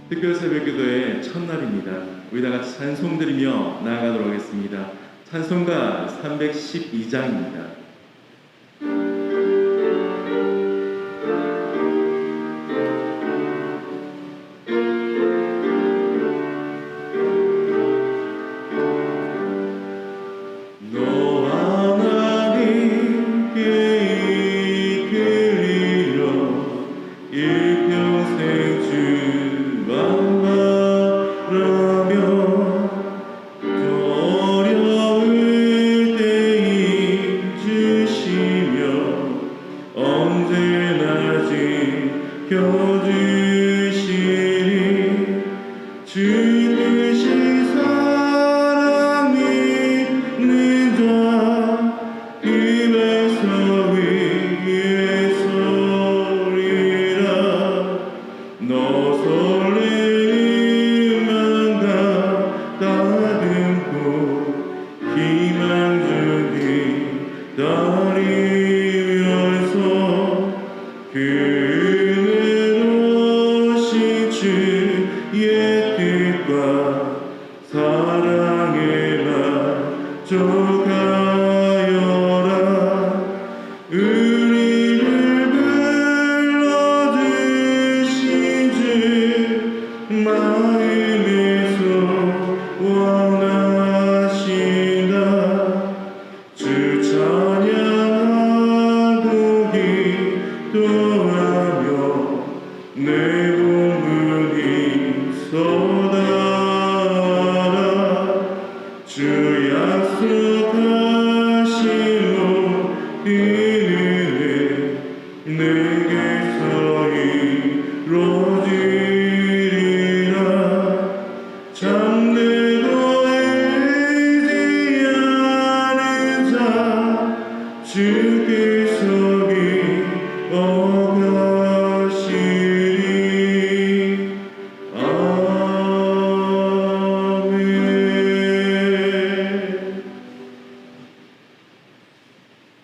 특별 새벽기도의 첫날입니다. 우리 다 같이 찬송 드리며 나아가도록 하겠습니다. 찬송가 312장입니다.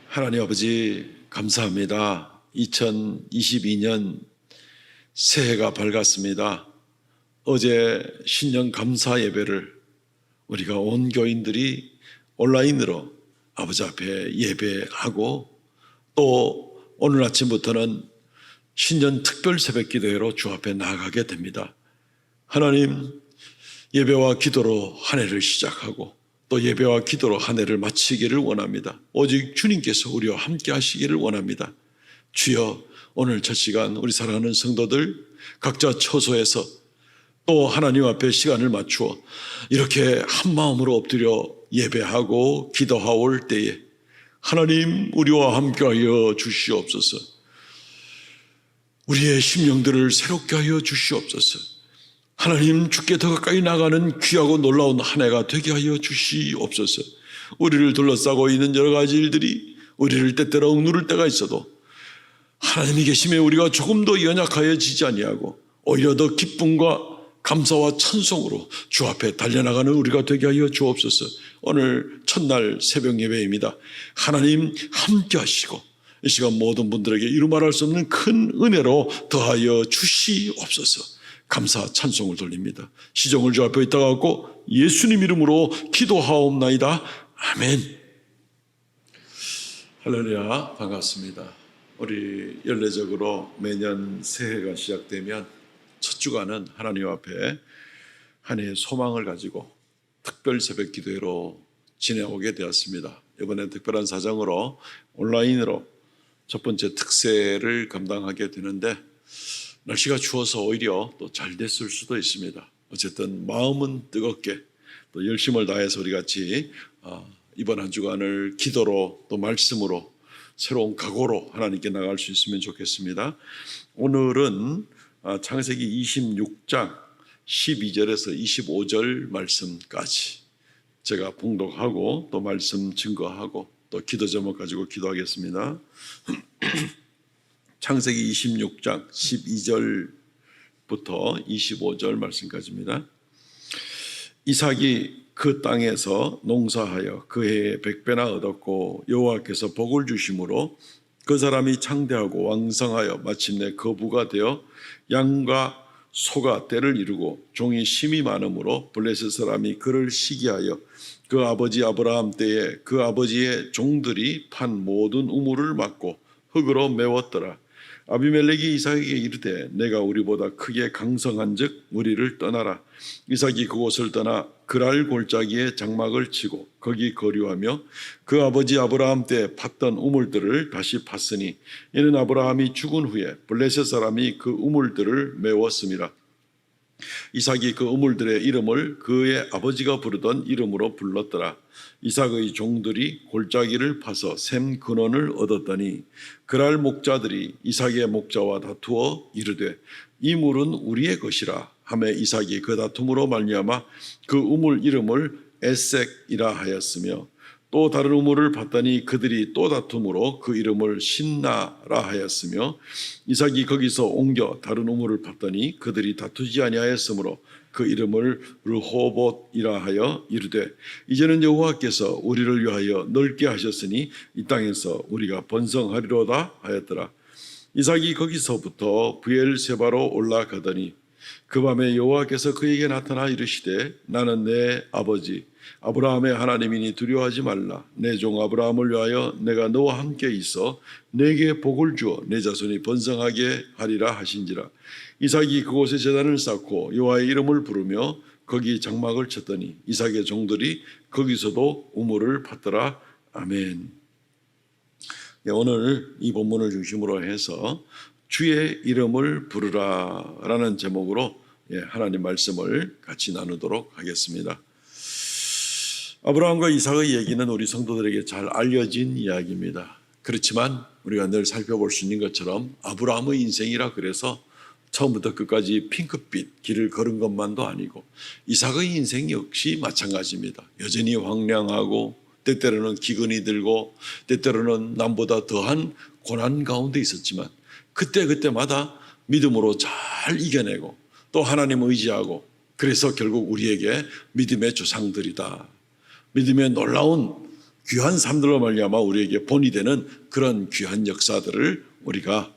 하나님 아버지 감사합니다. 2022년 새해가 밝았습니다. 어제 신년 감사 예배를 우리가 온 교인들이 온라인으로 아버지 앞에 예배하고 또 오늘 아침부터는 신년 특별 새벽 기도회로 주 앞에 나아가게 됩니다. 하나님, 예배와 기도로 한 해를 시작하고 또 예배와 기도로 한 해를 마치기를 원합니다. 오직 주님께서 우리와 함께 하시기를 원합니다. 주여, 오늘 첫 시간 우리 사랑하는 성도들 각자 처소에서 또 하나님 앞에 시간을 맞추어 이렇게 한 마음으로 엎드려 예배하고 기도하올 때에 하나님 우리와 함께하여 주시옵소서. 우리의 심령들을 새롭게 하여 주시옵소서. 하나님, 주께 더 가까이 나가는 귀하고 놀라운 한 해가 되게 하여 주시옵소서. 우리를 둘러싸고 있는 여러 가지 일들이 우리를 때때로 억누를 때가 있어도 하나님이 계심에 우리가 조금 더 연약하여지지 아니하고 오히려 더 기쁨과 감사와 찬송으로 주 앞에 달려나가는 우리가 되게 하여 주옵소서. 오늘 첫날 새벽 예배입니다. 하나님 함께 하시고 이 시간 모든 분들에게 이루 말할 수 없는 큰 은혜로 더하여 주시옵소서. 감사 찬송을 돌립니다. 시종을 주 앞에 있다가고 예수님 이름으로 기도하옵나이다. 아멘. 할렐루야, 반갑습니다. 우리 연례적으로 매년 새해가 시작되면 첫 주간은 하나님 앞에 한 해의 소망을 가지고 특별 새벽 기도회로 지내오게 되었습니다. 이번에 특별한 사정으로 온라인으로 첫 번째 특세를 감당하게 되는데 날씨가 추워서 오히려 또 잘 됐을 수도 있습니다. 어쨌든 마음은 뜨겁게 또 열심을 다해서 우리 같이 이번 한 주간을 기도로 또 말씀으로 새로운 각오로 하나님께 나갈 수 있으면 좋겠습니다. 오늘은 창세기 26장 12절에서 25절 말씀까지 제가 봉독하고 또 말씀 증거하고 또 기도 제목 가지고 기도하겠습니다. 창세기 26장 12절부터 25절 말씀까지입니다. 이삭이 그 땅에서 농사하여 그 해에 100배나 얻었고 여호와께서 복을 주심으로 그 사람이 창대하고 왕성하여 마침내 거부가 되어 양과 소가 때를 이루고 종이 심이 많으므로 블레셋 사람이 그를 시기하여 그 아버지 아브라함 때에 그 아버지의 종들이 판 모든 우물을 막고 흙으로 메웠더라. 아비멜렉이 이삭에게 이르되 내가 우리보다 크게 강성한즉 우리를 떠나라. 이삭이 그곳을 떠나 그랄 골짜기에 장막을 치고 거기 거류하며 그 아버지 아브라함 때 팠던 우물들을 다시 팠으니 이는 아브라함이 죽은 후에 블레셋 사람이 그 우물들을 메웠음이라. 이삭이 그 우물들의 이름을 그의 아버지가 부르던 이름으로 불렀더라. 이삭의 종들이 골짜기를 파서 샘 근원을 얻었더니 그랄 목자들이 이삭의 목자와 다투어 이르되 이 물은 우리의 것이라 하매 이삭이 그 다툼으로 말미암아 그 우물 이름을 에색이라 하였으며 또 다른 우물을 봤더니 그들이 또 다툼으로 그 이름을 신나라 하였으며 이삭이 거기서 옮겨 다른 우물을 봤더니 그들이 다투지 아니하였으므로 그 이름을 르호봇이라 하여 이르되 이제는 여호와께서 우리를 위하여 넓게 하셨으니 이 땅에서 우리가 번성하리로다 하였더라. 이삭이 거기서부터 브엘세바로 올라가더니 그 밤에 여호와께서 그에게 나타나 이르시되 나는 내 아버지 아브라함의 하나님이니 두려워하지 말라. 내 종 아브라함을 위하여 내가 너와 함께 있어 내게 복을 주어 내 자손이 번성하게 하리라 하신지라. 이삭이 그곳에 제단을 쌓고 여호와의 이름을 부르며 거기 장막을 쳤더니 이삭의 종들이 거기서도 우물을 팠더라. 아멘. 오늘 이 본문을 중심으로 해서 주의 이름을 부르라 라는 제목으로 하나님 말씀을 같이 나누도록 하겠습니다. 아브라함과 이삭의 얘기는 우리 성도들에게 잘 알려진 이야기입니다. 그렇지만 우리가 늘 살펴볼 수 있는 것처럼 아브라함의 인생이라 그래서 처음부터 끝까지 핑크빛 길을 걸은 것만도 아니고 이삭의 인생 역시 마찬가지입니다. 여전히 황량하고 때때로는 기근이 들고 때때로는 남보다 더한 고난 가운데 있었지만 그때마다 믿음으로 잘 이겨내고 또 하나님 의지하고 그래서 결국 우리에게 믿음의 조상들이다. 믿음의 놀라운 귀한 삶들로 말미암아 우리에게 본이 되는 그런 귀한 역사들을 우리가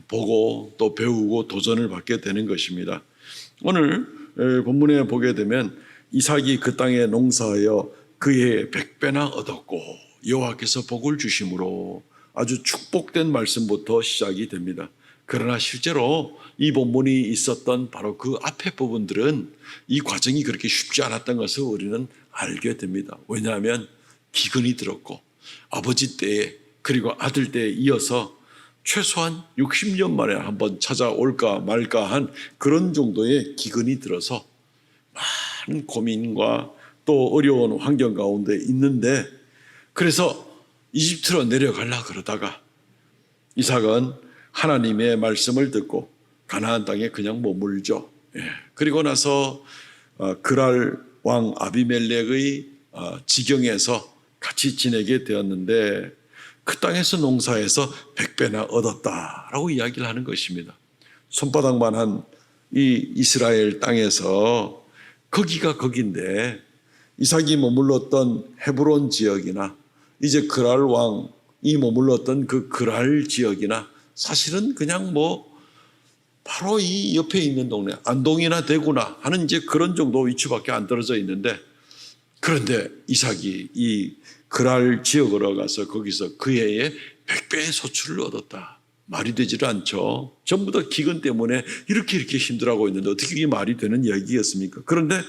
보고 또 배우고 도전을 받게 되는 것입니다. 오늘 본문에 보게 되면 이삭이 그 땅에 농사하여 그의 100배나 얻었고 여호와께서 복을 주심으로 아주 축복된 말씀부터 시작이 됩니다. 그러나 실제로 이 본문이 있었던 바로 그 앞에 부분들은 이 과정이 그렇게 쉽지 않았던 것을 우리는 알게 됩니다. 왜냐하면 기근이 들었고 아버지 때에 그리고 아들 때에 이어서 최소한 60년 만에 한번 찾아올까 말까 한 그런 정도의 기근이 들어서 많은 고민과 또 어려운 환경 가운데 있는데 그래서 이집트로 내려가려 그러다가 이삭은 하나님의 말씀을 듣고 가나안 땅에 그냥 머물죠. 그리고 나서 그랄 왕 아비멜렉의 지경에서 같이 지내게 되었는데 그 땅에서 농사해서 100배나 얻었다라고 이야기를 하는 것입니다. 손바닥만한 이 이스라엘 땅에서 거기가 거긴데 이삭이 머물렀던 헤브론 지역이나 이제 그랄 왕이 머물렀던 그 그랄 지역이나 사실은 그냥 바로 이 옆에 있는 동네 안동이나 대구나 하는 이제 그런 정도 위치밖에 안 떨어져 있는데 그런데 이삭이 이 그랄 지역으로 가서 거기서 그 해에 100배의 소출을 얻었다. 말이 되지를 않죠. 전부 다 기근 때문에 이렇게 힘들어하고 있는데 어떻게 이게 말이 되는 이야기였습니까? 그런데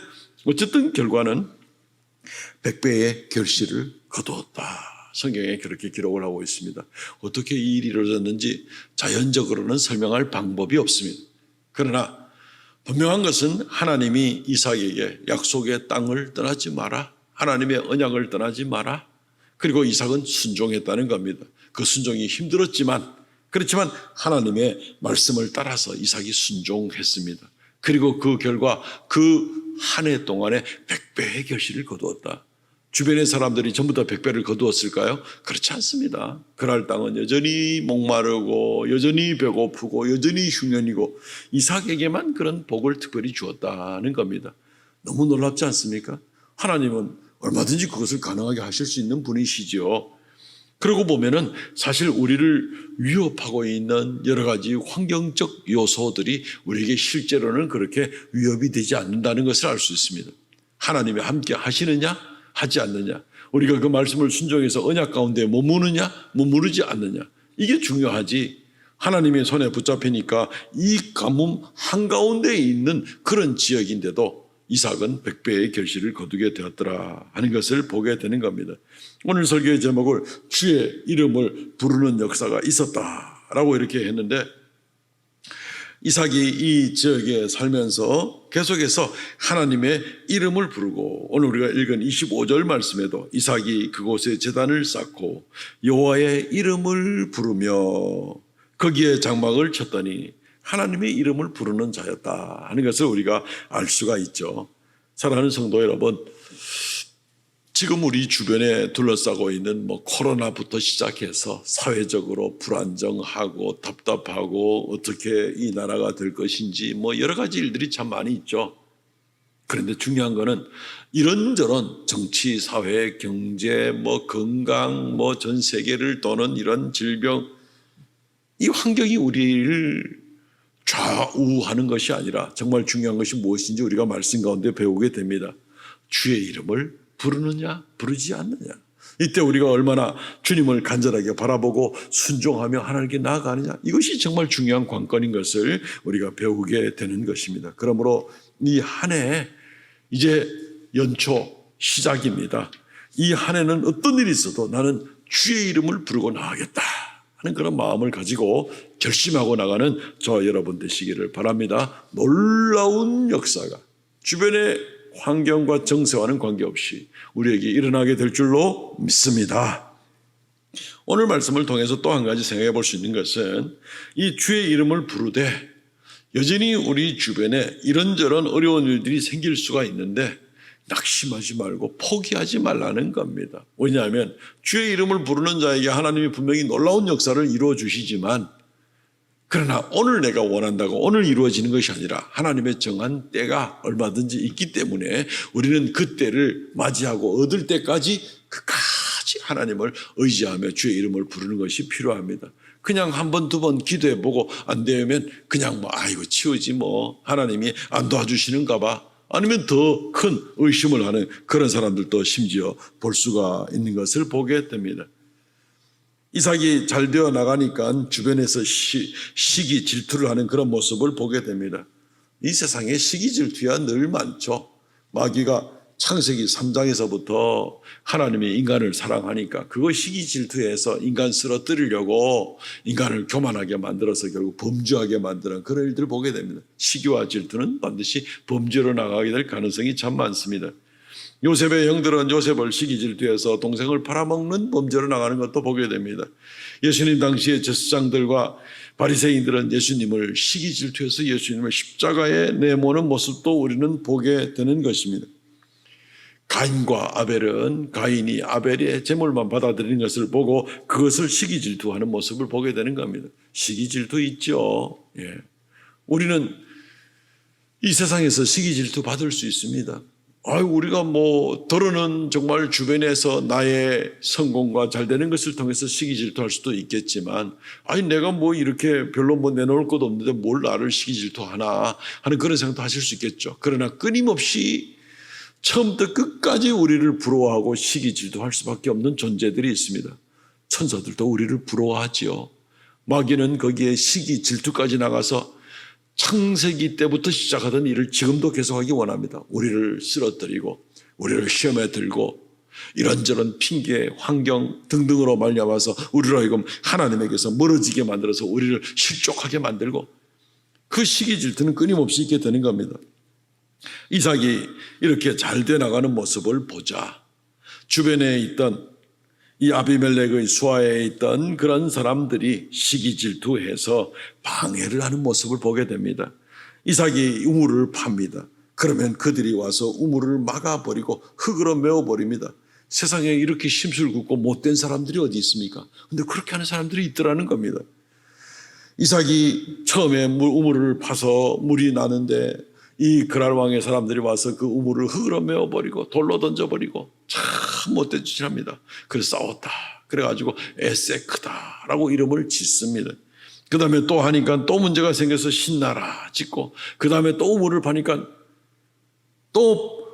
어쨌든 결과는 100배의 결실을 거두었다. 성경에 그렇게 기록을 하고 있습니다. 어떻게 이 일이 이루어졌는지 자연적으로는 설명할 방법이 없습니다. 그러나 분명한 것은 하나님이 이삭에게 약속의 땅을 떠나지 마라. 하나님의 언약을 떠나지 마라. 그리고 이삭은 순종했다는 겁니다. 그 순종이 힘들었지만 그렇지만 하나님의 말씀을 따라서 이삭이 순종했습니다. 그리고 그 결과 그 한 해 동안에 100배의 결실을 거두었다. 주변의 사람들이 전부 다 100배를 거두었을까요? 그렇지 않습니다. 그랄 땅은 여전히 목마르고 여전히 배고프고 여전히 흉년이고 이삭에게만 그런 복을 특별히 주었다는 겁니다. 너무 놀랍지 않습니까? 하나님은 얼마든지 그것을 가능하게 하실 수 있는 분이시죠. 그러고 보면은 사실 우리를 위협하고 있는 여러 가지 환경적 요소들이 우리에게 실제로는 그렇게 위협이 되지 않는다는 것을 알 수 있습니다. 하나님이 함께 하시느냐 하지 않느냐, 우리가 그 말씀을 순종해서 언약 가운데 머무느냐 머무르지 않느냐, 이게 중요하지. 하나님의 손에 붙잡히니까 이 가뭄 한가운데에 있는 그런 지역인데도 이삭은 100배의 결실을 거두게 되었더라 하는 것을 보게 되는 겁니다. 오늘 설교의 제목을 주의 이름을 부르는 역사가 있었다라고 이렇게 했는데, 이삭이 이 지역에 살면서 계속해서 하나님의 이름을 부르고, 오늘 우리가 읽은 25절 말씀에도 이삭이 그곳에 제단을 쌓고 여호와의 이름을 부르며 거기에 장막을 쳤더니 하나님의 이름을 부르는 자였다 하는 것을 우리가 알 수가 있죠. 사랑하는 성도 여러분, 지금 우리 주변에 둘러싸고 있는 코로나부터 시작해서 사회적으로 불안정하고 답답하고 어떻게 이 나라가 될 것인지 여러 가지 일들이 참 많이 있죠. 그런데 중요한 거는 이런저런 정치, 사회, 경제, 건강, 전 세계를 도는 이런 질병, 이 환경이 우리를 좌우하는 것이 아니라 정말 중요한 것이 무엇인지 우리가 말씀 가운데 배우게 됩니다. 주의 이름을 부르느냐 부르지 않느냐. 이때 우리가 얼마나 주님을 간절하게 바라보고 순종하며 하나님께 나아가느냐, 이것이 정말 중요한 관건인 것을 우리가 배우게 되는 것입니다. 그러므로 이 한 해 이제 연초 시작입니다. 이 한 해는 어떤 일이 있어도 나는 주의 이름을 부르고 나가겠다 하는 그런 마음을 가지고 결심하고 나가는 저와 여러분 되시기를 바랍니다. 놀라운 역사가 주변의 환경과 정세와는 관계없이 우리에게 일어나게 될 줄로 믿습니다. 오늘 말씀을 통해서 또 한 가지 생각해 볼 수 있는 것은, 이 주의 이름을 부르되 여전히 우리 주변에 이런저런 어려운 일들이 생길 수가 있는데 낙심하지 말고 포기하지 말라는 겁니다. 왜냐하면 주의 이름을 부르는 자에게 하나님이 분명히 놀라운 역사를 이루어 주시지만, 그러나 오늘 내가 원한다고 오늘 이루어지는 것이 아니라 하나님의 정한 때가 얼마든지 있기 때문에 우리는 그 때를 맞이하고 얻을 때까지 끝까지 하나님을 의지하며 주의 이름을 부르는 것이 필요합니다. 그냥 한 번, 두 번 기도해보고 안 되면 그냥 아이고 치우지 하나님이 안 도와주시는가 봐, 아니면 더 큰 의심을 하는 그런 사람들도 심지어 볼 수가 있는 것을 보게 됩니다. 이삭이 잘 되어 나가니까 주변에서 시기 질투를 하는 그런 모습을 보게 됩니다. 이 세상에 시기 질투야 늘 많죠. 마귀가 창세기 3장에서부터 하나님이 인간을 사랑하니까 그거 시기 질투해서 인간 쓰러뜨리려고 인간을 교만하게 만들어서 결국 범죄하게 만드는 그런 일들을 보게 됩니다. 시기와 질투는 반드시 범죄로 나가게 될 가능성이 참 많습니다. 요셉의 형들은 요셉을 시기 질투해서 동생을 팔아먹는 범죄로 나가는 것도 보게 됩니다. 예수님 당시의 제사장들과 바리새인들은 예수님을 시기 질투해서 예수님을 십자가에 내모는 모습도 우리는 보게 되는 것입니다. 가인과 아벨은 가인이 아벨의 제물만 받아들이는 것을 보고 그것을 시기 질투하는 모습을 보게 되는 겁니다. 시기 질투 있죠. 예. 우리는 이 세상에서 시기 질투 받을 수 있습니다. 우리가 더러는 정말 주변에서 나의 성공과 잘 되는 것을 통해서 시기 질투할 수도 있겠지만, 내가 이렇게 별로 내놓을 것도 없는데 뭘 나를 시기 질투하나 하는 그런 생각도 하실 수 있겠죠. 그러나 끊임없이 처음부터 끝까지 우리를 부러워하고 시기 질투할 수밖에 없는 존재들이 있습니다. 천사들도 우리를 부러워하지요. 마귀는 거기에 시기 질투까지 나가서 창세기 때부터 시작하던 일을 지금도 계속하기 원합니다. 우리를 쓰러뜨리고 우리를 시험에 들고 이런저런 핑계, 환경 등등으로 말미암아서 우리로 하여금 하나님에게서 멀어지게 만들어서 우리를 실족하게 만들고, 그 시기 질투는 끊임없이 있게 되는 겁니다. 이삭이 이렇게 잘 돼 나가는 모습을 보자 주변에 있던 이 아비멜렉의 수하에 있던 그런 사람들이 시기 질투해서 방해를 하는 모습을 보게 됩니다. 이삭이 우물을 팝니다. 그러면 그들이 와서 우물을 막아버리고 흙으로 메워버립니다. 세상에 이렇게 심술궂고 못된 사람들이 어디 있습니까? 근데 그렇게 하는 사람들이 있더라는 겁니다. 이삭이 처음에 우물을 파서 물이 나는데 이 그랄 왕의 사람들이 와서 그 우물을 흙으로 메워버리고 돌로 던져버리고 참 못된 짓을 합니다. 그래서 싸웠다. 그래가지고 에세크다라고 이름을 짓습니다. 그 다음에 또 하니까 또 문제가 생겨서 신나라 짓고, 그 다음에 또 우물을 파니까 또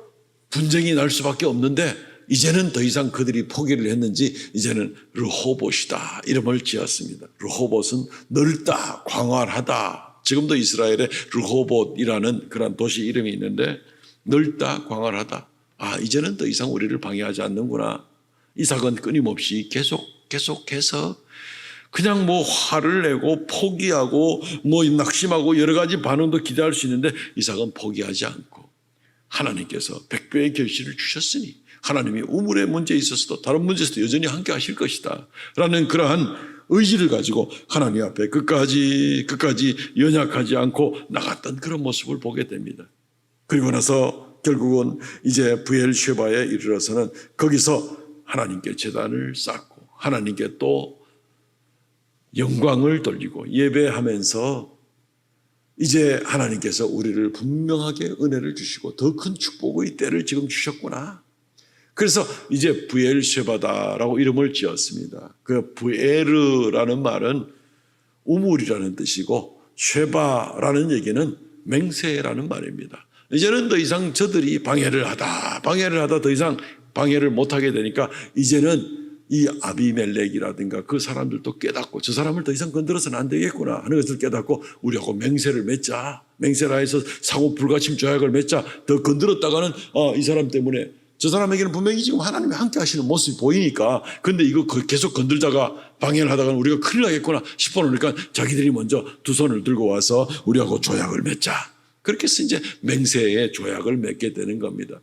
분쟁이 날 수밖에 없는데, 이제는 더 이상 그들이 포기를 했는지 이제는 르호봇이다 이름을 지었습니다. 르호봇은 넓다, 광활하다. 지금도 이스라엘에 르호봇이라는 그런 도시 이름이 있는데, 넓다, 광활하다. 아, 이제는 더 이상 우리를 방해하지 않는구나. 이삭은 끊임없이 계속해서 그냥 뭐 화를 내고 포기하고 뭐 낙심하고 여러 가지 반응도 기대할 수 있는데, 이삭은 포기하지 않고 하나님께서 100배의 결실을 주셨으니 하나님이 우물의 문제에 있어서도 다른 문제에서도 여전히 함께 하실 것이다 라는 그러한 의지를 가지고 하나님 앞에 끝까지 연약하지 않고 나갔던 그런 모습을 보게 됩니다. 그리고 나서 결국은 이제 브엘쉐바에 이르러서는 거기서 하나님께 제단을 쌓고 하나님께 또 영광을 돌리고 예배하면서 이제 하나님께서 우리를 분명하게 은혜를 주시고 더 큰 축복의 때를 지금 주셨구나. 그래서 이제 브엘쉐바다라고 이름을 지었습니다. 그 브에르라는 말은 우물이라는 뜻이고, 쉐바라는 얘기는 맹세라는 말입니다. 이제는 더 이상 저들이 방해를 하다 더 이상 방해를 못하게 되니까 이제는 이 아비멜렉이라든가 그 사람들도 깨닫고 저 사람을 더 이상 건드려서는 안 되겠구나 하는 것을 깨닫고 우리하고 맹세를 맺자. 맹세라 해서 사고 불가침 조약을 맺자. 더 건드렸다가는 이 사람 때문에 저 사람에게는 분명히 지금 하나님이 함께 하시는 모습이 보이니까, 근데 이거 계속 건들다가 방해를 하다가 우리가 큰일 나겠구나 싶어 놓으니까 자기들이 먼저 두 손을 들고 와서 우리하고 조약을 맺자. 그렇게 해서 이제 맹세의 조약을 맺게 되는 겁니다.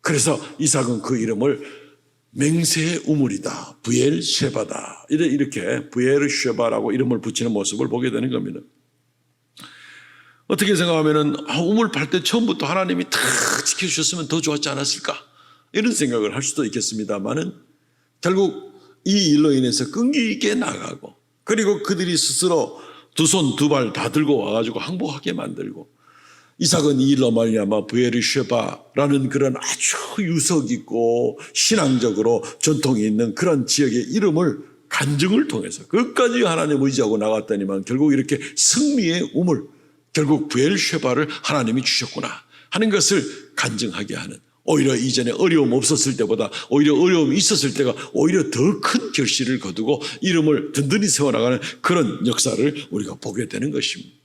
그래서 이삭은 그 이름을 맹세의 우물이다, 브엘쉐바다, 이렇게 브엘쉐바라고 이름을 붙이는 모습을 보게 되는 겁니다. 어떻게 생각하면은 우물 팔 때 처음부터 하나님이 다 지켜주셨으면 더 좋았지 않았을까, 이런 생각을 할 수도 있겠습니다만은 결국 이 일로 인해서 끈기 있게 나가고, 그리고 그들이 스스로 두 손 두 발 다 들고 와가지고 항복하게 만들고, 이삭은 이 일로 말미암아 브에르쉐바라는 그런 아주 유석 있고 신앙적으로 전통이 있는 그런 지역의 이름을 간증을 통해서 끝까지 하나님 의지하고 나갔더니만 결국 이렇게 승리의 우물, 결국 브엘쉐바를 하나님이 주셨구나 하는 것을 간증하게 하는, 오히려 이전에 어려움 없었을 때보다 오히려 어려움이 있었을 때가 오히려 더 큰 결실을 거두고 이름을 든든히 세워나가는 그런 역사를 우리가 보게 되는 것입니다.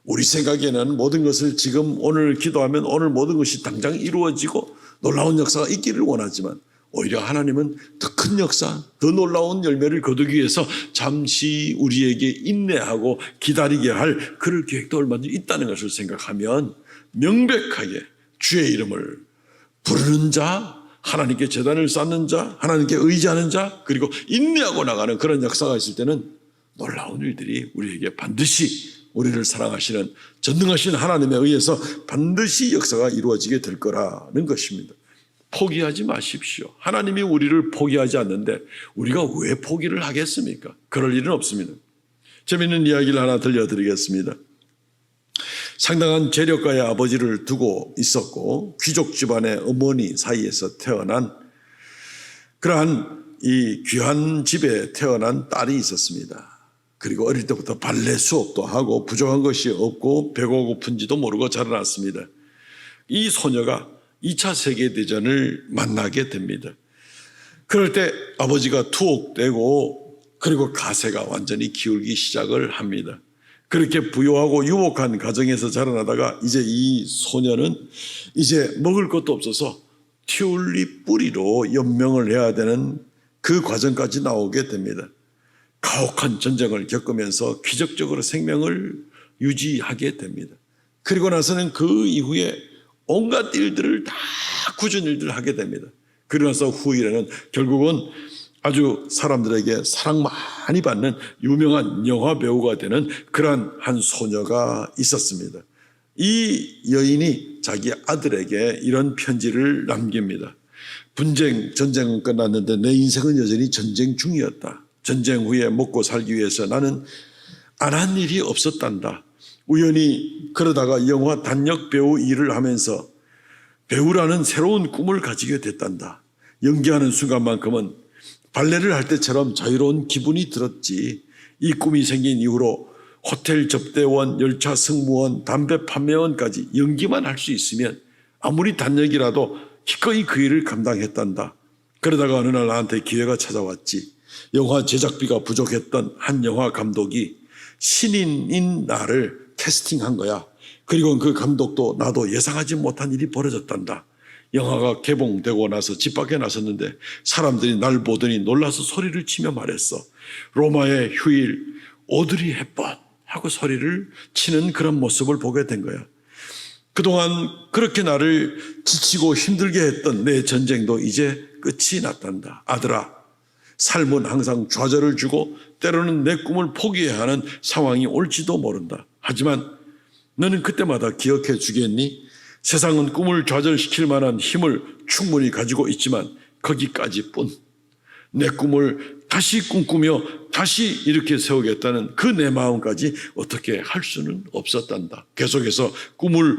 우리 생각에는 모든 것을 지금 오늘 기도하면 오늘 모든 것이 당장 이루어지고 놀라운 역사가 있기를 원하지만, 오히려 하나님은 더 큰 역사, 더 놀라운 열매를 거두기 위해서 잠시 우리에게 인내하고 기다리게 할 그럴 계획도 얼마든지 있다는 것을 생각하면 명백하게 주의 이름을 부르는 자, 하나님께 제단을 쌓는 자, 하나님께 의지하는 자, 그리고 인내하고 나가는 그런 역사가 있을 때는 놀라운 일들이 우리에게 반드시, 우리를 사랑하시는 전능하신 하나님에 의해서 반드시 역사가 이루어지게 될 거라는 것입니다. 포기하지 마십시오. 하나님이 우리를 포기하지 않는데 우리가 왜 포기를 하겠습니까? 그럴 일은 없습니다. 재미있는 이야기를 하나 들려드리겠습니다. 상당한 재력가의 아버지를 두고 있었고 귀족 집안의 어머니 사이에서 태어난 그러한 이 귀한 집에 태어난 딸이 있었습니다. 그리고 어릴 때부터 발레 수업도 하고 부족한 것이 없고 배가 고픈지도 모르고 자라났습니다. 이 소녀가 2차 세계대전을 만나게 됩니다. 그럴 때 아버지가 투옥되고 그리고 가세가 완전히 기울기 시작을 합니다. 그렇게 부유하고 유복한 가정에서 자라나다가 이제 이 소녀는 이제 먹을 것도 없어서 튤립 뿌리로 연명을 해야 되는 그 과정까지 나오게 됩니다. 가혹한 전쟁을 겪으면서 기적적으로 생명을 유지하게 됩니다. 그리고 나서는 그 이후에 온갖 일들을 다 굳은 일들을 하게 됩니다. 그러고 나서 후일에는 결국은 아주 사람들에게 사랑 많이 받는 유명한 영화 배우가 되는 그러한 한 소녀가 있었습니다. 이 여인이 자기 아들에게 이런 편지를 남깁니다. 전쟁은 끝났는데 내 인생은 여전히 전쟁 중이었다. 전쟁 후에 먹고 살기 위해서 나는 안 한 일이 없었단다. 우연히 그러다가 영화 단역 배우 일을 하면서 배우라는 새로운 꿈을 가지게 됐단다. 연기하는 순간만큼은 발레를 할 때처럼 자유로운 기분이 들었지. 이 꿈이 생긴 이후로 호텔 접대원, 열차 승무원, 담배 판매원까지 연기만 할 수 있으면 아무리 단역이라도 기꺼이 그 일을 감당했단다. 그러다가 어느 날 나한테 기회가 찾아왔지. 영화 제작비가 부족했던 한 영화 감독이 신인인 나를 캐스팅한 거야. 그리고 그 감독도 나도 예상하지 못한 일이 벌어졌단다. 영화가 개봉되고 나서 집 밖에 나섰는데 사람들이 날 보더니 놀라서 소리를 치며 말했어. 로마의 휴일 오드리 헵번 하고 소리를 치는 그런 모습을 보게 된 거야. 그동안 그렇게 나를 지치고 힘들게 했던 내 전쟁도 이제 끝이 났단다. 아들아, 삶은 항상 좌절을 주고 때로는 내 꿈을 포기해야 하는 상황이 올지도 모른다. 하지만 너는 그때마다 기억해 주겠니? 세상은 꿈을 좌절시킬 만한 힘을 충분히 가지고 있지만 거기까지뿐. 내 꿈을 다시 꿈꾸며 다시 이렇게 세우겠다는 그 내 마음까지 어떻게 할 수는 없었단다. 계속해서 꿈을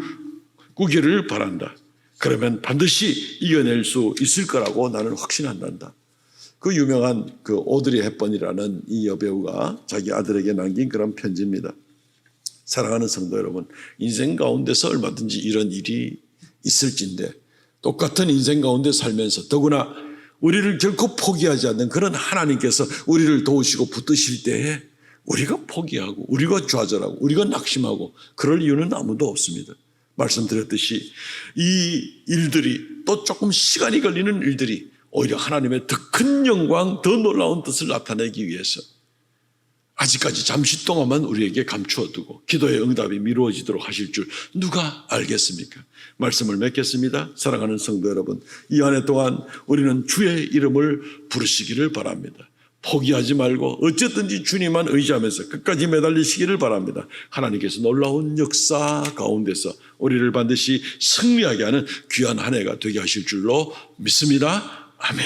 꾸기를 바란다. 그러면 반드시 이겨낼 수 있을 거라고 나는 확신한단다. 그 유명한 그 오드리 헵번이라는 이 여배우가 자기 아들에게 남긴 그런 편지입니다. 사랑하는 성도 여러분, 인생 가운데서 얼마든지 이런 일이 있을진데 똑같은 인생 가운데 살면서 더구나 우리를 결코 포기하지 않는 그런 하나님께서 우리를 도우시고 붙드실 때에 우리가 포기하고 우리가 좌절하고 우리가 낙심하고 그럴 이유는 아무도 없습니다. 말씀드렸듯이 이 일들이 또 조금 시간이 걸리는 일들이 오히려 하나님의 더 큰 영광, 더 놀라운 뜻을 나타내기 위해서 아직까지 잠시 동안만 우리에게 감추어 두고 기도의 응답이 미루어지도록 하실 줄 누가 알겠습니까? 말씀을 맺겠습니다. 사랑하는 성도 여러분, 이 한 해 동안 우리는 주의 이름을 부르시기를 바랍니다. 포기하지 말고 어쨌든지 주님만 의지하면서 끝까지 매달리시기를 바랍니다. 하나님께서 놀라운 역사 가운데서 우리를 반드시 승리하게 하는 귀한 한 해가 되게 하실 줄로 믿습니다. 아멘.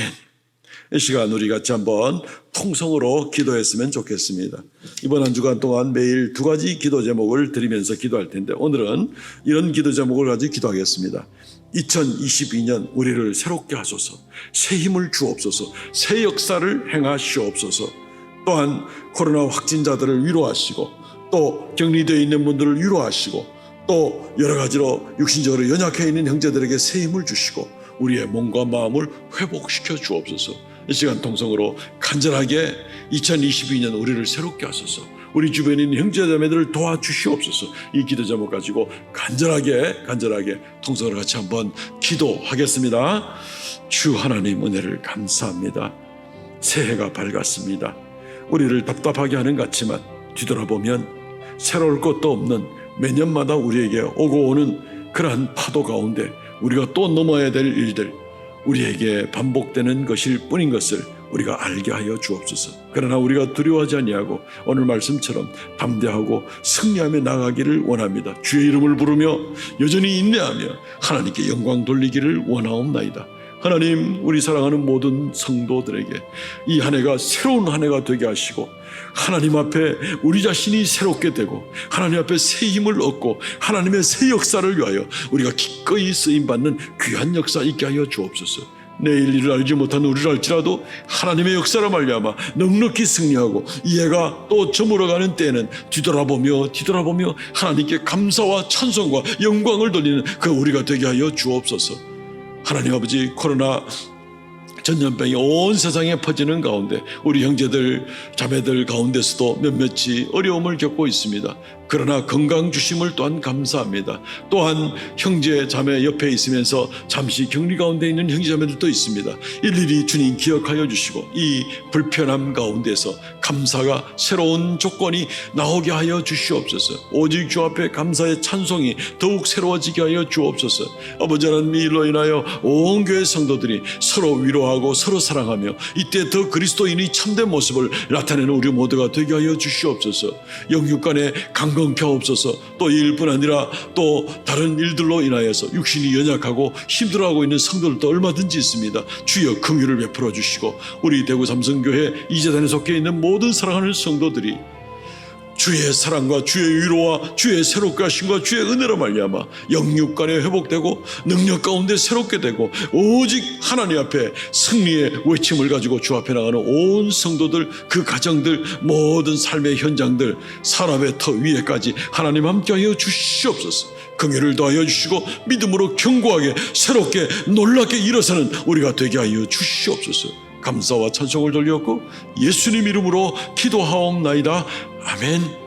이 시간 우리 같이 한번 통성으로 기도했으면 좋겠습니다. 이번 한 주간 동안 매일 두 가지 기도 제목을 드리면서 기도할 텐데 오늘은 이런 기도 제목을 가지고 기도하겠습니다. 2022년 우리를 새롭게 하소서, 새 힘을 주옵소서, 새 역사를 행하시옵소서. 또한 코로나 확진자들을 위로하시고 또 격리되어 있는 분들을 위로하시고 또 여러 가지로 육신적으로 연약해 있는 형제들에게 새 힘을 주시고 우리의 몸과 마음을 회복시켜 주옵소서. 이 시간 통성으로 간절하게 2022년 우리를 새롭게 하소서, 우리 주변에 있는 형제자매들을 도와주시옵소서. 이 기도 제목 가지고 간절하게 통성으로 같이 한번 기도하겠습니다. 주 하나님 은혜를 감사합니다. 새해가 밝았습니다. 우리를 답답하게 하는 것 같지만 뒤돌아보면 새로울 것도 없는 매년마다 우리에게 오고 오는 그러한 파도 가운데 우리가 또 넘어야 될 일들, 우리에게 반복되는 것일 뿐인 것을 우리가 알게 하여 주옵소서. 그러나 우리가 두려워하지 아니하고 오늘 말씀처럼 담대하고 승리하며 나가기를 원합니다. 주의 이름을 부르며 여전히 인내하며 하나님께 영광 돌리기를 원하옵나이다. 하나님, 우리 사랑하는 모든 성도들에게 이 한 해가 새로운 한 해가 되게 하시고 하나님 앞에 우리 자신이 새롭게 되고 하나님 앞에 새 힘을 얻고 하나님의 새 역사를 위하여 우리가 기꺼이 쓰임받는 귀한 역사 있게 하여 주옵소서. 내일 일을 알지 못한 우리를 알지라도 하나님의 역사로 말미암아 넉넉히 승리하고 이 해가 또 저물어가는 때에는 뒤돌아보며 하나님께 감사와 찬송과 영광을 돌리는 그 우리가 되게 하여 주옵소서. 하나님 아버지, 코로나 전염병이 온 세상에 퍼지는 가운데 우리 형제들 자매들 가운데서도 몇몇이 어려움을 겪고 있습니다. 그러나 건강 주심을 또한 감사합니다. 또한 형제 자매 옆에 있으면서 잠시 격리 가운데 있는 형제 자매들도 있습니다. 일일이 주님 기억하여 주시고 이 불편함 가운데서 감사가 새로운 조건이 나오게 하여 주시옵소서. 오직 주 앞에 감사의 찬송이 더욱 새로워지게 하여 주옵소서. 아버지 하나님, 이로 인하여 온 교회 성도들이 서로 위로하고 서로 사랑하며 이때 더 그리스도인의 참된 모습을 나타내는 우리 모두가 되게 하여 주시옵소서. 영육간에 강건케하옵소서. 또 이 일뿐 아니라 또 다른 일들로 인하여서 육신이 연약하고 힘들어하고 있는 성도들도 얼마든지 있습니다. 주여 긍휼을 베풀어 주시고 우리 대구 삼성교회 이재단에 속해 있는 모든 사랑하는 성도들이 주의 사랑과 주의 위로와 주의 새롭게 하심과 주의 은혜로 말미암아 영육간에 회복되고 능력 가운데 새롭게 되고 오직 하나님 앞에 승리의 외침을 가지고 주 앞에 나가는 온 성도들, 그 가정들, 모든 삶의 현장들, 사람의 터 위에까지 하나님 함께하여 주시옵소서. 긍휼을 더하여 주시고 믿음으로 견고하게 새롭게 놀랍게 일어서는 우리가 되게 하여 주시옵소서. 감사와 찬송을 돌렸고 예수님 이름으로 기도하옵나이다. 아멘.